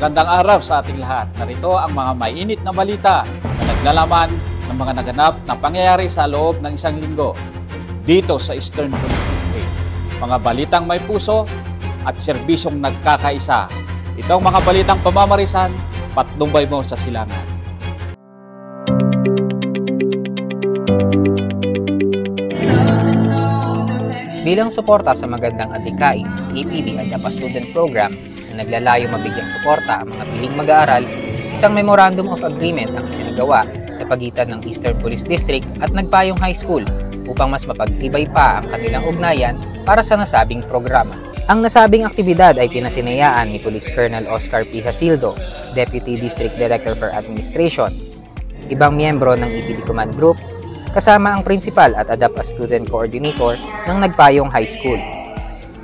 Magandang araw sa ating lahat. Narito ang mga mainit na balita na naglalaman ng mga naganap na pangyayari sa loob ng isang linggo dito sa Eastern Police District. Mga balitang may puso at serbisyong nagkakaisa. Ito ang mga balitang pamamarisan, patnumbay mo sa silangan. Bilang suporta sa magandang adhikain ng EPD at APA Student Program na naglalayo mabigyang suporta ang mga piling mag-aaral, isang Memorandum of Agreement ang isinagawa sa pagitan ng Eastern Police District at Nagpayong High School upang mas mapagtibay pa ang kanilang ugnayan para sa nasabing programa. Ang nasabing aktibidad ay pinasinayaan ni Police Colonel Oscar P. Hasildo, Deputy District Director for Administration, ibang miyembro ng EPD Command Group, kasama ang principal at ADAPA Student Coordinator ng Nagpayong High School.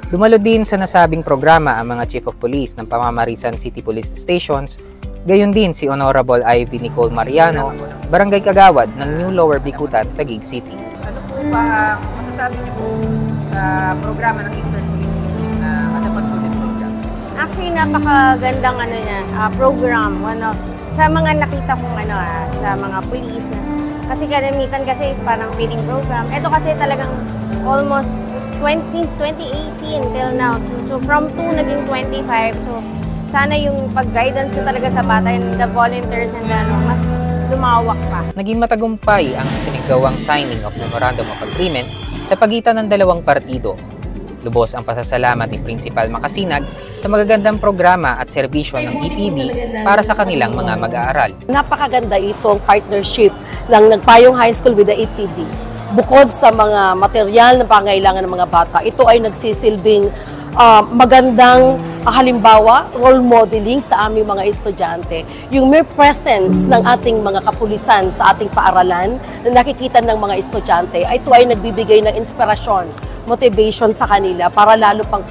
Dumalo din sa nasabing programa ang mga Chief of Police ng Pamamarisan City Police Stations, gayon din si Honorable Ivy Nicole Mariano, Barangay Kagawad ng New Lower Bicutan, Taguig City. Ano po ba masasabi niyo po sa programa ng Eastern Police District na ADAPA Student Program? Actually, napakagandang program. Sa mga nakita kong sa mga police na kasi karamitan kasi is parang feeding program. Ito kasi talagang almost 2018 till now. So from 2 naging 25. So sana yung pag-guidance na talaga sa bata and the volunteers and mas lumawak pa. Naging matagumpay ang sinigawang signing of Memorandum of Agreement sa pagitan ng dalawang partido. Lubos ang pasasalamat ni Principal Makasinag sa magagandang programa at serbisyo ng EPD para sa kanilang mga mag-aaral. Napakaganda itong partnership ng Nagpayong High School with the EPD. Bukod sa mga material na pangailangan ng mga bata, ito ay nagsisilbing magandang halimbawa, role modeling sa aming mga estudyante. Yung mere presence ng ating mga kapulisan sa ating paaralan na nakikita ng mga estudyante, ito ay nagbibigay ng inspirasyon, motivation sa kanila para lalo pang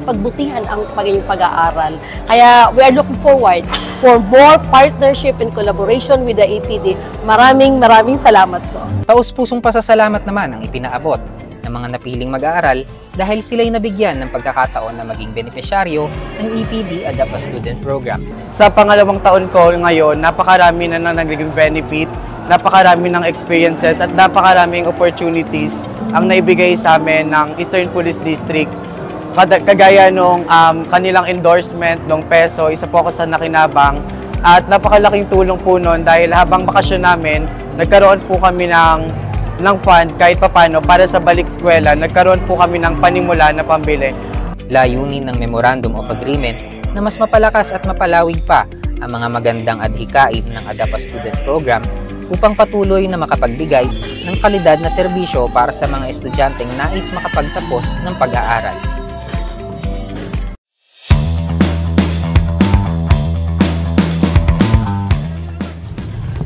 pagbutihan ang pagiging pag-aaral. Kaya we are looking forward for more partnership and collaboration with the EPD. Maraming salamat po. Taos-pusong pasasalamat naman ang ipinaabot ng mga napiling mag-aaral dahil sila'y nabigyan ng pagkakataon na maging benepisyaryo ng EPD at APA Student Program. Sa pangalawang taon ko ngayon, napakarami na nagiging benefit, napakarami ng experiences at napakaraming opportunities ang naibigay sa amin ng Eastern Police District. Kagaya nung kanilang endorsement ng peso, isa po ako sa nakinabang at napakalaking tulong po nun dahil habang bakasyon namin, nagkaroon po kami ng fund kahit papano para sa balik eskwela, nagkaroon po kami ng panimula na pambili. Layunin ng Memorandum of Agreement na mas mapalakas at mapalawig pa ang mga magandang adhikain ng ADAPA Student Program upang patuloy na makapagbigay ng kalidad na serbisyo para sa mga estudyanteng nais makapagtapos ng pag-aaral.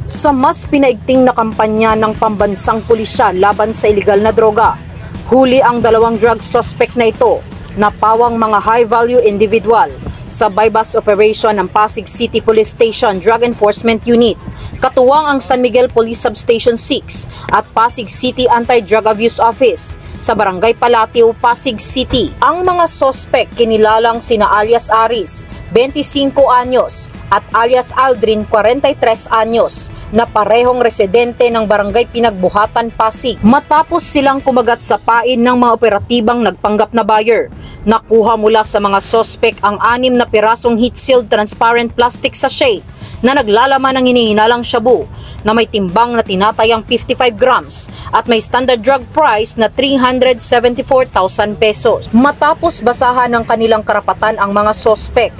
Sa mas pinaigting na kampanya ng pambansang pulisya laban sa iligal na droga, huli ang dalawang drug suspect na ito na pawang mga high-value individual sa bypass operation ng Pasig City Police Station Drug Enforcement Unit, katuwang ang San Miguel Police Substation 6 at Pasig City Anti-Drug Abuse Office sa Barangay Palatio, Pasig City. Ang mga sospek kinilalang sina alias Aris, 25 anyos, at alias Aldrin, 43 anyos, na parehong residente ng Barangay Pinagbuhatan, Pasig. Matapos silang kumagat sa pain ng mga operatibang nagpanggap na buyer, nakuha mula sa mga sospek ang 6 na pirasong heat-sealed transparent plastic sachet na naglalaman ng hinihinalang shabu na may timbang na tinatayang 55 grams at may standard drug price na 374,000 pesos. Matapos basahan ng kanilang karapatan ang mga sospek,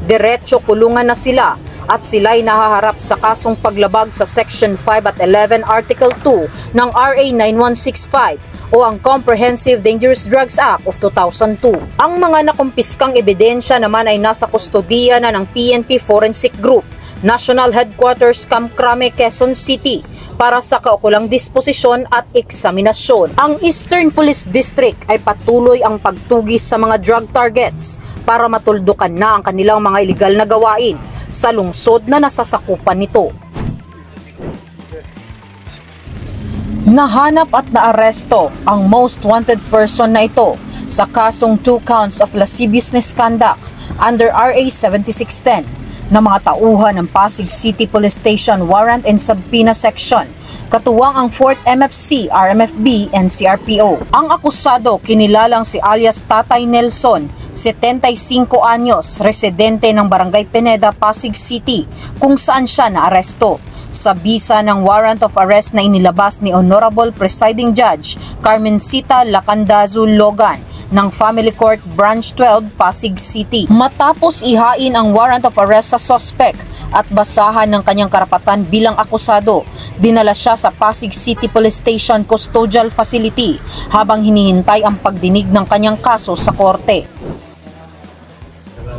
diretso kulungan na sila at sila'y nahaharap sa kasong paglabag sa Section 5 at 11 Article 2 ng RA 9165 o ang Comprehensive Dangerous Drugs Act of 2002. Ang mga nakumpiskang ebidensya naman ay nasa kustodiya na ng PNP Forensic Group, National Headquarters Camp Crame, Quezon City para sa kaukulang disposisyon at eksaminasyon. Ang Eastern Police District ay patuloy ang pagtugis sa mga drug targets para matuldukan na ang kanilang mga iligal na gawain sa lungsod na nasasakupan nito. Nahanap at naaresto ang most wanted person na ito sa kasong 2 counts of lascivious misconduct under RA 7610 ng mga tauhan ng Pasig City Police Station Warrant and Subpoena Section, katuwang ang 4th MFC, RMFB, and CRPO. Ang akusado kinilalang si alias Tatay Nelson, 75 anyos, residente ng Barangay Pineda, Pasig City, kung saan siya naaresto sa bisa ng warrant of arrest na inilabas ni Honorable Presiding Judge Carmencita Lacandazu Logan ng Family Court Branch 12, Pasig City. Matapos ihain ang warrant of arrest sa suspect at basahan ng kanyang karapatan bilang akusado, dinala siya sa Pasig City Police Station Custodial Facility habang hinihintay ang pagdinig ng kanyang kaso sa korte.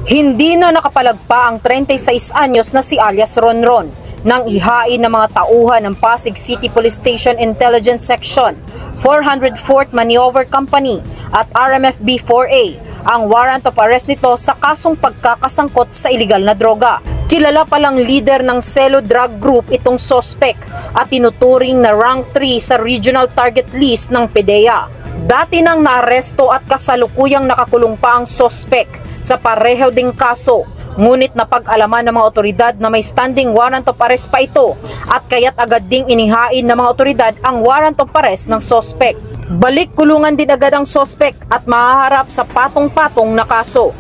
Hindi na nakapalagpa ang 36 anyos na si alias Ronron nang ihain ng mga tauhan ng Pasig City Police Station Intelligence Section, 404th Maneuver Company at RMFB 4A ang warrant of arrest nito sa kasong pagkakasangkot sa iligal na droga. Kilala palang leader ng Selo Drug Group itong suspect at tinuturing na rank 3 sa regional target list ng PDEA. Dati nang naaresto at kasalukuyang nakakulong pa ang suspect sa pareho ding kaso. Ngunit napag-alaman ng mga otoridad na may standing warrant of arrest pa ito at kaya't agad ding inihain ng mga otoridad ang warrant of arrest ng suspect. Balik kulungan din agad ang suspect at mahaharap sa patong-patong na kaso.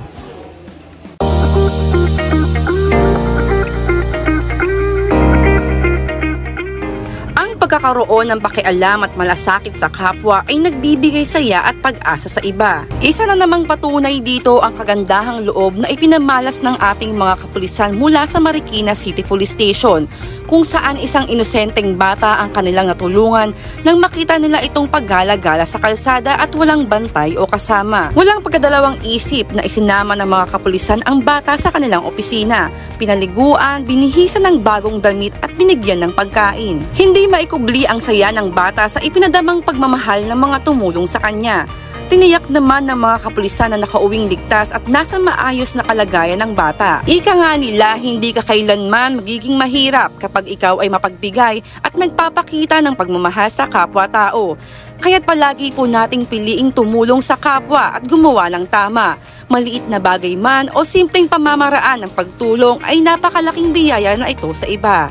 Pagkakaroon ng pakialam at malasakit sa kapwa ay nagbibigay saya at pag-asa sa iba. Isa na namang patunay dito ang kagandahang loob na ipinamalas ng ating mga kapulisan mula sa Marikina City Police Station, kung saan isang inosenteng bata ang kanilang natulungan nang makita nila itong paggala-gala sa kalsada at walang bantay o kasama. Walang pagkadalawang isip na isinama ng mga kapulisan ang bata sa kanilang opisina, pinaliguan, binihisan ng bagong damit at binigyan ng pagkain. Hindi maikubli ang saya ng bata sa ipinadamang pagmamahal ng mga tumulong sa kanya. Tiniyak naman ng mga kapulisan na nakauwing ligtas at nasa maayos na kalagayan ng bata. Ika nga nila, hindi ka kailanman magiging mahirap kapag ikaw ay mapagbigay at nagpapakita ng pagmamahal sa kapwa-tao. Kaya't palagi po nating piliing tumulong sa kapwa at gumawa ng tama. Maliit na bagay man o simpleng pamamaraan ng pagtulong ay napakalaking biyaya na ito sa iba.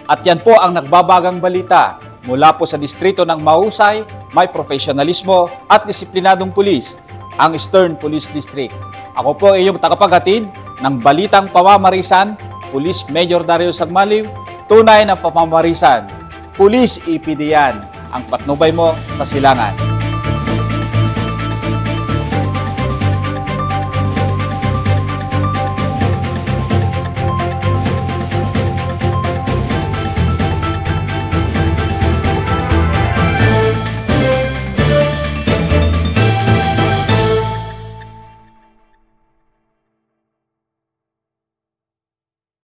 At yan po ang nagbabagang balita mula po sa distrito ng mahusay, may profesionalismo at disiplinadong pulis, ang Eastern Police District. Ako po ay iyong tagapaghatid ng balitang pamamarisan, Police Major Dario Sagmaliw, tunay na pamamarisan. Police EPD yan, ang patnubay mo sa silangan.